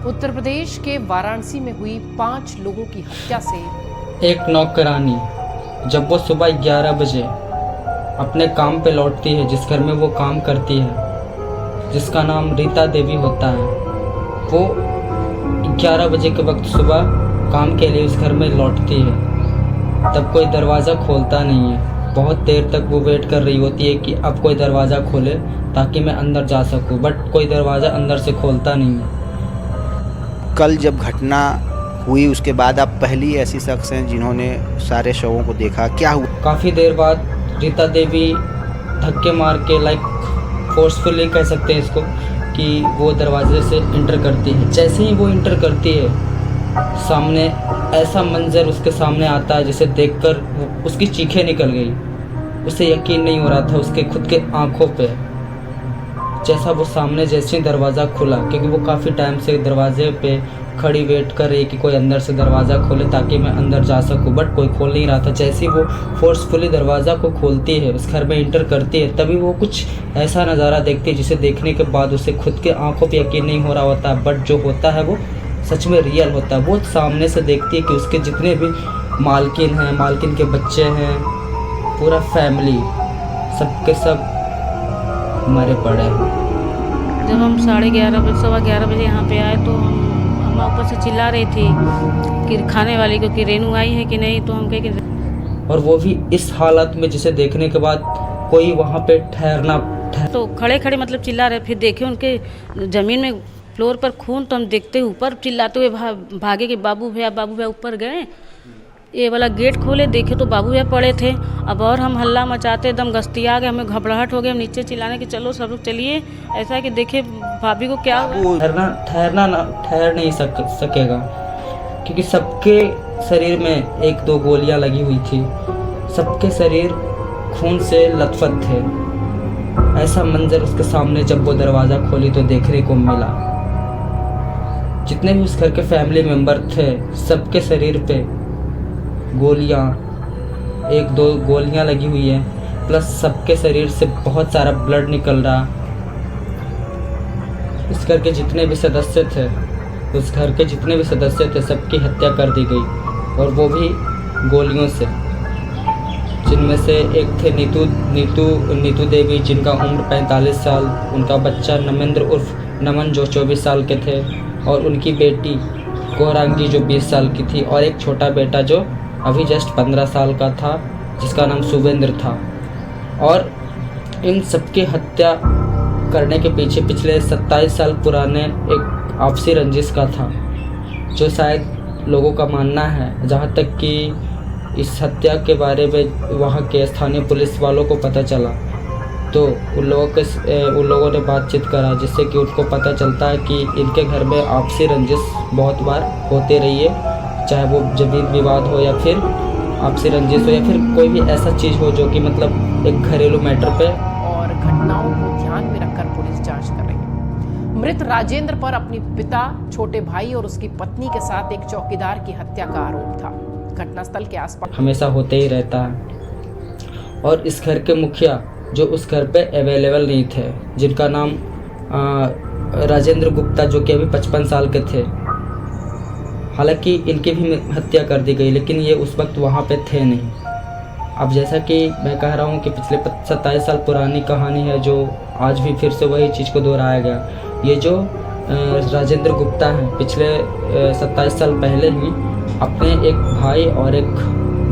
उत्तर प्रदेश के वाराणसी में हुई 5 लोगों की हत्या से एक नौकरानी जब वो सुबह 11 बजे अपने काम पे लौटती है, जिस घर में वो काम करती है, जिसका नाम रीता देवी होता है, वो 11 बजे के वक्त सुबह काम के लिए उस घर में लौटती है। तब कोई दरवाज़ा खोलता नहीं है। बहुत देर तक वो वेट कर रही होती है कि अब कोई दरवाज़ा खोले ताकि मैं अंदर जा सकूं, बट कोई दरवाज़ा अंदर से खोलता नहीं है। कल जब घटना हुई उसके बाद आप पहली ऐसी शख्स हैं जिन्होंने सारे शवों को देखा, क्या हुआ? काफ़ी देर बाद रीता देवी धक्के मार के फोर्सफुली कह सकते हैं इसको कि वो दरवाजे से इंटर करती है। जैसे ही वो इंटर करती है, सामने ऐसा मंजर उसके सामने आता है जिसे देखकर उसकी चीखें निकल गई। उसे यकीन नहीं हो रहा था उसके खुद के आंखों पे। जैसा वो सामने जैसे ही दरवाज़ा खुला, क्योंकि वो काफ़ी टाइम से दरवाजे पे खड़ी वेट कर रही कि कोई अंदर से दरवाज़ा खोले ताकि मैं अंदर जा सकूं, बट कोई खोल नहीं रहा था। जैसे ही वो फोर्सफुली दरवाज़ा को खोलती है, उस घर में इंटर करती है, तभी वो कुछ ऐसा नज़ारा देखती है जिसे देखने के बाद उसे खुद के आंखों पे यकीन नहीं हो रहा होता, बट जो होता है वो सच में रियल होता है। वो सामने से देखती है कि उसके जितने भी मालकिन हैं, मालकिन के बच्चे हैं, पूरा फैमिली सब के सब मरे पड़े हैं। जब हम 11:30 सवा 11 बजे यहाँ पे आए तो हम ऊपर से चिल्ला रही थी कि खाने वाली को कि रेनू आई है कि नहीं, तो हम कहे कि और वो भी इस हालत में जिसे देखने के बाद कोई वहाँ पे तो खड़े खड़े मतलब चिल्ला रहे। फिर देखे उनके ज़मीन में फ्लोर पर खून, तो हम देखते ऊपर चिल्लाते हुए भागे कि बाबू भैया ऊपर गए। ये वाला गेट खोले, देखे तो बाबू भैया पड़े थे। अब और हम हल्ला मचाते एकदम गश्तिया गए, हमें घबराहट हो गया। हम नीचे चिल्लाने कि चलो सब लोग चलिए, ऐसा है कि देखे भाभी को क्या हुआ। ठहर नहीं सकेगा, क्योंकि सबके शरीर में 1-2 गोलियां लगी हुई थी। सबके शरीर खून से लथपथ थे। ऐसा मंजर उसके सामने जब वो दरवाज़ा खोली तो देखने को मिला। जितने भी उस घर के फैमिली मेम्बर थे, सबके शरीर पे गोलियां, 1-2 गोलियां लगी हुई है, प्लस सबके शरीर से बहुत सारा ब्लड निकल रहा। इस घर के जितने भी सदस्य थे, सबकी हत्या कर दी गई, और वो भी गोलियों से। जिनमें से एक थे नीतू देवी, जिनका उम्र 45 साल, उनका बच्चा नमेंद्र उर्फ नमन जो 24 साल के थे, और उनकी बेटी गौरांगी जो 20 साल की थी, और एक छोटा बेटा जो अभी जस्ट 15 साल का था, जिसका नाम सुवेंद्र था। और इन सबकी हत्या करने के पीछे पिछले 27 साल पुराने एक आपसी रंजिश का था, जो शायद लोगों का मानना है, जहाँ तक कि इस हत्या के बारे में वहाँ के स्थानीय पुलिस वालों को पता चला तो उन लोगों ने बातचीत करा, जिससे कि उनको पता चलता है कि इनके घर में आपसी रंजिश बहुत बार होते रही है, चाहे वो ज़मीन विवाद हो या फिर आपसी रंजिश हो या फिर कोई भी ऐसा चीज़ हो जो कि मतलब एक घरेलू मैटर पे। और घटनाओं को ध्यान में रखकर पुलिस जांच कर रही है। मृत राजेंद्र पर अपने पिता, छोटे भाई और उसकी पत्नी के साथ एक चौकीदार की हत्या का आरोप था। घटनास्थल के आसपास हमेशा होते ही रहता है। और इस घर के मुखिया जो उस घर पे अवेलेबल नहीं थे, जिनका नाम राजेंद्र गुप्ता, जो कि अभी 55 साल के थे। हालांकि इनकी भी हत्या कर दी गई, लेकिन ये उस वक्त वहाँ पे थे नहीं। अब जैसा कि मैं कह रहा हूँ कि पिछले 27 साल पुरानी कहानी है, जो आज भी फिर से वही चीज़ को दोहराया गया। ये जो राजेंद्र गुप्ता हैं, पिछले 27 साल पहले ही अपने एक भाई और एक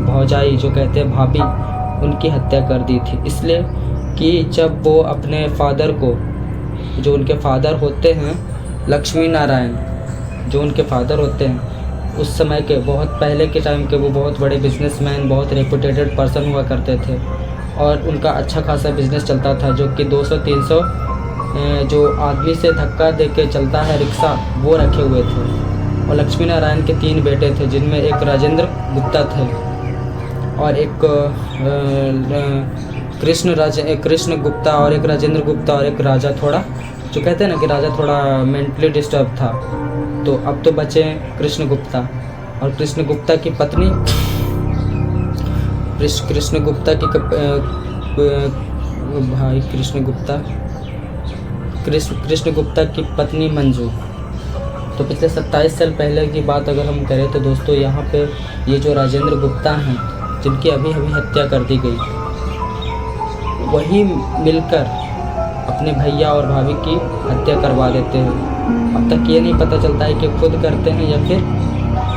भौजाई, जो कहते हैं भाभी, उनकी हत्या कर दी थी। इसलिए कि जब वो अपने फादर को, जो उनके फादर होते हैं लक्ष्मी नारायण, जो उनके फादर होते हैं, उस समय के बहुत पहले के टाइम के वो बहुत बड़े बिजनेसमैन, बहुत रेपुटेटेड पर्सन हुआ करते थे, और उनका अच्छा खासा बिजनेस चलता था, जो कि 200-300 जो आदमी से धक्का दे के चलता है रिक्शा, वो रखे हुए थे। और लक्ष्मी नारायण के 3 बेटे थे, जिनमें एक राजेंद्र गुप्ता थे और एक कृष्ण गुप्ता, और एक राजेंद्र गुप्ता, और एक राजा, थोड़ा जो कहते हैं ना कि राजा थोड़ा मेंटली डिस्टर्ब था। तो अब तो बचे कृष्ण गुप्ता, और कृष्ण गुप्ता की पत्नी कृष्ण गुप्ता की भाई कृष्ण गुप्ता की पत्नी मंजू, तो पिछले 27 साल पहले की बात अगर हम करें तो दोस्तों यहाँ पे ये जो राजेंद्र गुप्ता हैं जिनकी अभी अभी हत्या कर दी गई, वही मिलकर अपने भैया और भाभी की हत्या करवा देते हैं। अब तक ये नहीं पता चलता है कि खुद करते हैं या फिर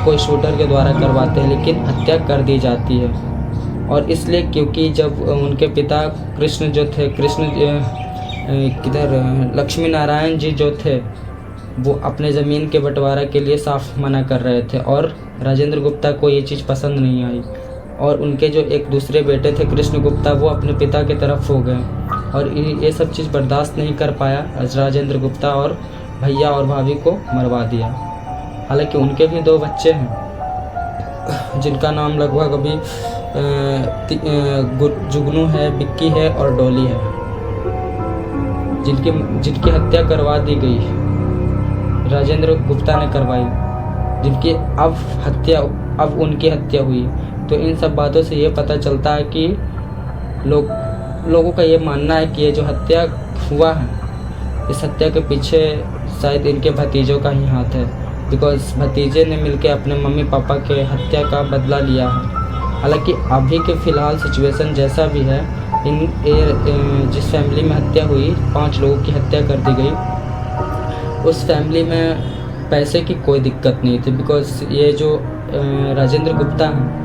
कोई शूटर के द्वारा करवाते हैं, लेकिन हत्या कर दी जाती है। और इसलिए क्योंकि जब उनके पिता कृष्ण जो थे, लक्ष्मी नारायण जी जो थे, वो अपने ज़मीन के बंटवारा के लिए साफ मना कर रहे थे और राजेंद्र गुप्ता को ये चीज़ पसंद नहीं आई। और उनके जो एक दूसरे बेटे थे कृष्ण गुप्ता, वो अपने पिता की तरफ हो गए और ये सब चीज़ बर्दाश्त नहीं कर पाया राजेंद्र गुप्ता और भैया और भाभी को मरवा दिया। हालांकि उनके भी 2 बच्चे हैं जिनका नाम लगभग अभी जुगनू है, बिक्की है और डॉली है, जिनकी हत्या करवा दी गई, राजेंद्र गुप्ता ने करवाई, जिनकी अब उनकी हत्या हुई। तो इन सब बातों से ये पता चलता है कि लोगों का ये मानना है कि ये जो हत्या हुआ है, इस हत्या के पीछे शायद इनके भतीजों का ही हाथ है, बिकॉज भतीजे ने मिलकर अपने मम्मी पापा के हत्या का बदला लिया है। हालांकि अभी के फ़िलहाल सिचुएशन जैसा भी है, जिस फैमिली में हत्या हुई, 5 लोगों की हत्या कर दी गई, उस फैमिली में पैसे की कोई दिक्कत नहीं थी, बिकॉज ये जो राजेंद्र गुप्ता हैं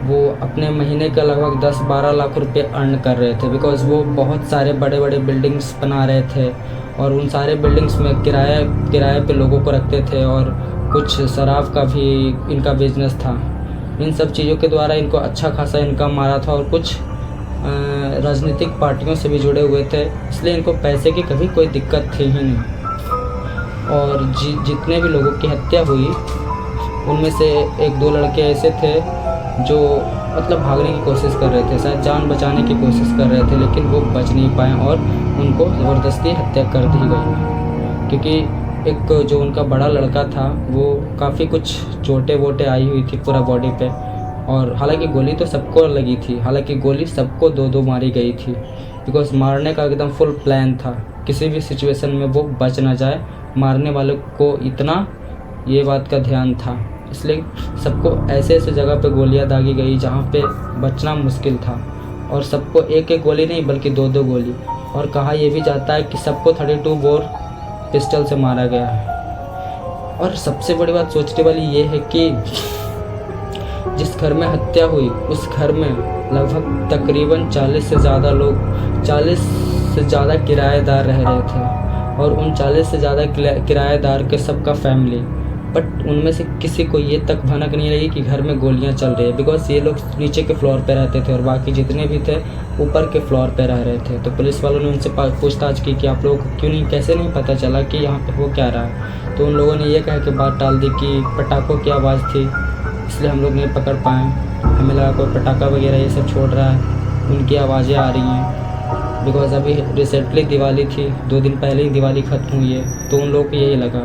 वो अपने महीने का लगभग 10-12 लाख रुपए अर्न कर रहे थे, बिकॉज वो बहुत सारे बड़े बड़े बिल्डिंग्स बना रहे थे और उन सारे बिल्डिंग्स में किराए पे लोगों को रखते थे और कुछ शराब का भी इनका बिजनेस था। इन सब चीज़ों के द्वारा इनको अच्छा खासा इनकम आ रहा था और कुछ राजनीतिक पार्टियों से भी जुड़े हुए थे, इसलिए इनको पैसे की कभी कोई दिक्कत थी ही नहीं। और जितने भी लोगों की हत्या हुई उनमें से 1-2 लड़के ऐसे थे जो मतलब भागने की कोशिश कर रहे थे, शायद जान बचाने की कोशिश कर रहे थे, लेकिन वो बच नहीं पाए और उनको ज़बरदस्ती हत्या कर दी गई। क्योंकि एक जो उनका बड़ा लड़का था वो काफ़ी कुछ चोटें वोटें आई हुई थी पूरा बॉडी पे, और हालांकि गोली तो सबको लगी थी, हालांकि गोली सबको 2-2 मारी गई थी, बिकॉज मारने का एकदम फुल प्लान था, किसी भी सिचुएशन में वो बच ना जाए। मारने वाले को इतना ये बात का ध्यान था, इसलिए सबको ऐसे ऐसे जगह पे गोलियां दागी गई जहाँ पे बचना मुश्किल था, और सबको एक एक गोली नहीं बल्कि 2-2 गोली। और कहा यह भी जाता है कि सबको 32 बोर पिस्टल से मारा गया है। और सबसे बड़ी बात सोचने वाली ये है कि जिस घर में हत्या हुई उस घर में लगभग तकरीबन 40 से ज़्यादा लोग, 40 से ज़्यादा किराएदार रह रहे थे, और उन 40 से ज़्यादा किराएदार के सबका फैमिली, बट उनमें से किसी को ये तक भनक नहीं लगी कि घर में गोलियां चल रही है, बिकॉज ये लोग नीचे के फ्लोर पे रहते थे और बाकी जितने भी थे ऊपर के फ्लोर पे रह रहे थे। तो पुलिस वालों ने उनसे पूछताछ की कि आप लोगों को क्यों नहीं, कैसे नहीं पता चला कि यहाँ पे हो क्या रहा है। तो उन लोगों ने ये कह के बात टाल दी कि पटाखों की आवाज़ थी, इसलिए हम लोग नहीं पकड़ पाए, हमें लगा कोई पटाखा वगैरह ये सब छोड़ रहा है, उनकी आवाज़ें आ रही हैं, बिकॉज अभी रिसेंटली दिवाली थी, 2 दिन पहले ही दिवाली ख़त्म हुई है, तो उन लोगों को यही लगा।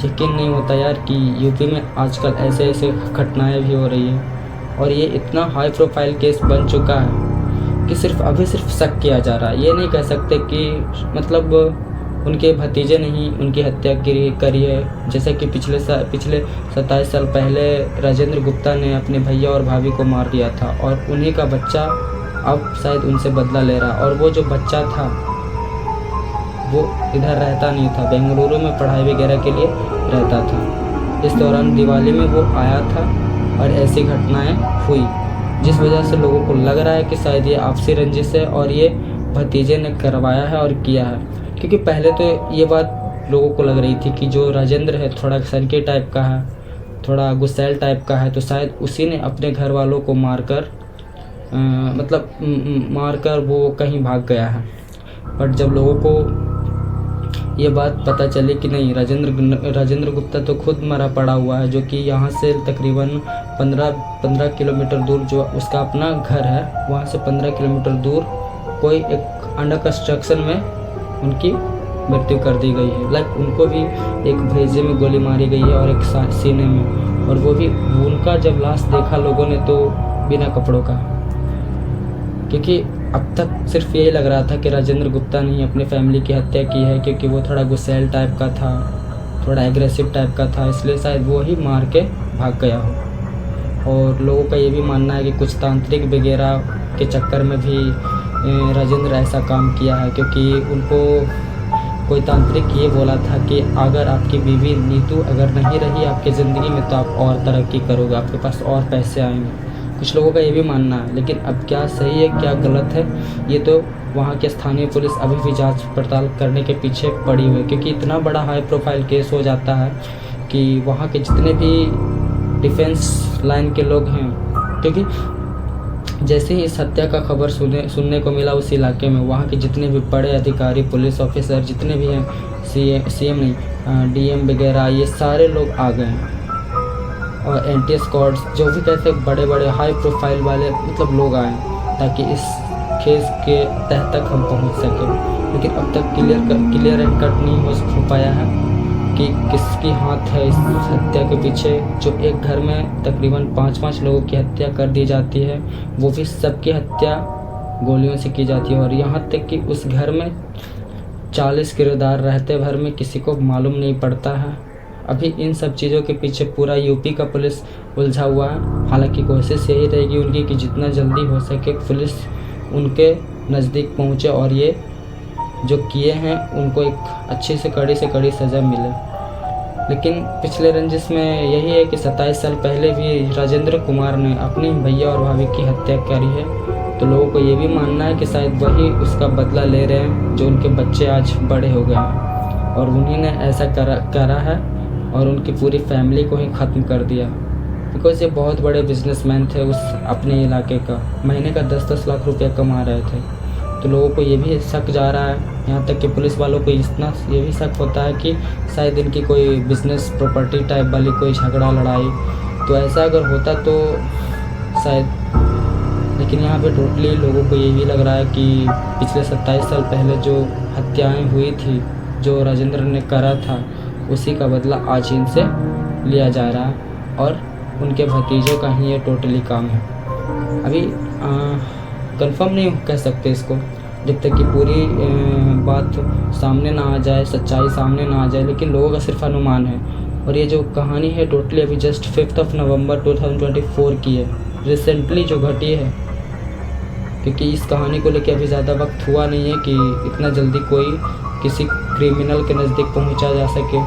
यकीन नहीं होता यार कि यूपी में आजकल ऐसे ऐसे घटनाएं भी हो रही हैं, और ये इतना हाई प्रोफाइल केस बन चुका है कि सिर्फ शक किया जा रहा है। ये नहीं कह सकते कि मतलब उनके भतीजे ने ही उनकी हत्या करी है, जैसे कि पिछले 27 साल पहले राजेंद्र गुप्ता ने अपने भैया और भाभी को मार दिया था, और उन्हीं का बच्चा अब शायद उनसे बदला ले रहा। और वो जो बच्चा था वो इधर रहता नहीं था, बेंगलुरु में पढ़ाई वगैरह के लिए रहता था। इस दौरान दिवाली में वो आया था और ऐसी घटनाएं हुई, जिस वजह से लोगों को लग रहा है कि शायद ये आपसी रंजिश है और ये भतीजे ने करवाया है और किया है। क्योंकि पहले तो ये बात लोगों को लग रही थी कि जो राजेंद्र है थोड़ा सनकी टाइप का है, थोड़ा गुस्सैल टाइप का है, तो शायद उसी ने अपने घर वालों को मारकर वो कहीं भाग गया है। बट जब लोगों को ये बात पता चली कि नहीं, राजेंद्र गुप्ता तो खुद मरा पड़ा हुआ है, जो कि यहाँ से तकरीबन 15 किलोमीटर दूर जो उसका अपना घर है, वहाँ से 15 किलोमीटर दूर कोई एक अंडर कंस्ट्रक्शन में उनकी मृत्यु कर दी गई है। लाइक उनको भी एक भेजे में गोली मारी गई है और एक सीने में, और वो भी उनका जब लाश देखा लोगों ने तो बिना कपड़ों का, क्योंकि अब तक सिर्फ यही लग रहा था कि राजेंद्र गुप्ता ने ही अपनी फैमिली की हत्या की है, क्योंकि वो थोड़ा गुस्सैल टाइप का था, थोड़ा एग्रेसिव टाइप का था, इसलिए शायद वो ही मार के भाग गया हो। और लोगों का ये भी मानना है कि कुछ तांत्रिक वगैरह के चक्कर में भी राजेंद्र ऐसा काम किया है, क्योंकि उनको कोई तांत्रिक ये बोला था कि अगर आपकी बीवी नीतू अगर नहीं रही आपकी ज़िंदगी में तो आप और तरक्की करोगे, आपके पास और पैसे आएंगे। कुछ लोगों का ये भी मानना है, लेकिन अब क्या सही है क्या गलत है ये तो वहाँ के स्थानीय पुलिस अभी भी जांच पड़ताल करने के पीछे पड़ी हुई है, क्योंकि इतना बड़ा हाई प्रोफाइल केस हो जाता है कि वहाँ के जितने भी डिफेंस लाइन के लोग हैं, क्योंकि जैसे ही इस हत्या का खबर सुनने को मिला उस इलाके में, वहाँ के जितने भी बड़े अधिकारी पुलिस ऑफिसर जितने भी हैं, सीएम नहीं डीएम वगैरह, ये सारे लोग आ गए हैं। और एंटी स्क्वाड्स जो भी कैसे बड़े बड़े हाई प्रोफाइल वाले मतलब लोग आए ताकि इस केस के तह तक हम पहुंच सकें। लेकिन अब तक क्लियर एंड कट नहीं हो पाया है कि किसकी हाथ है इस हत्या के पीछे। जो एक घर में तकरीबन 5-5 लोगों की हत्या कर दी जाती है, वो भी सबकी हत्या गोलियों से की जाती है। और यहाँ तक कि उस घर में 40 किरदार रहते भर में किसी को मालूम नहीं पड़ता है। अभी इन सब चीज़ों के पीछे पूरा यूपी का पुलिस उलझा हुआ है। हालांकि कोशिश यही रहेगी उनकी कि जितना जल्दी हो सके पुलिस उनके नज़दीक पहुँचे और ये जो किए हैं उनको एक अच्छी से कड़ी सज़ा मिले। लेकिन पिछले रंजिश में यही है कि 27 साल पहले भी राजेंद्र कुमार ने अपने भैया और भाभी की हत्या करी है, तो लोगों को ये भी मानना है कि शायद वही उसका बदला ले रहे हैं, जो उनके बच्चे आज बड़े हो गए हैं और उन्हीं ने ऐसा करा है और उनकी पूरी फैमिली को ही ख़त्म कर दिया। बिकॉज़ ये बहुत बड़े बिजनेसमैन थे उस अपने इलाके का, महीने का 10-10 लाख रुपया कमा रहे थे। तो लोगों को ये भी शक जा रहा है, यहाँ तक कि पुलिस वालों को इतना ये भी शक होता है कि शायद इनकी कोई बिजनेस प्रॉपर्टी टाइप वाली कोई झगड़ा लड़ाई, तो ऐसा अगर होता तो शायद। लेकिन यहाँ पे टोटली लोगों को ये भी लग रहा है कि पिछले 27 साल पहले जो हत्याएं हुई थी, जो राजेंद्र ने करा था, उसी का बदला आज इनसे लिया जा रहा है और उनके भतीजों का ही ये टोटली काम है। अभी कंफर्म नहीं कह सकते इसको जब तक कि पूरी बात सामने ना आ जाए, सच्चाई सामने ना आ जाए, लेकिन लोगों का सिर्फ अनुमान है। और ये जो कहानी है टोटली अभी जस्ट 5 नवंबर 2024 की है, रिसेंटली जो घटी है, क्योंकि इस कहानी को लेकर अभी ज़्यादा वक्त हुआ नहीं है कि इतना जल्दी कोई किसी क्रिमिनल के नज़दीक पहुंचा जा सके,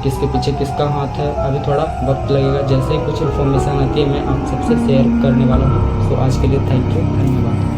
किसके पीछे किसका हाथ है। अभी थोड़ा वक्त लगेगा, जैसे ही कुछ इन्फॉर्मेशन आती है मैं आप सबसे शेयर करने वाला हूँ। तो आज के लिए थैंक यू, धन्यवाद।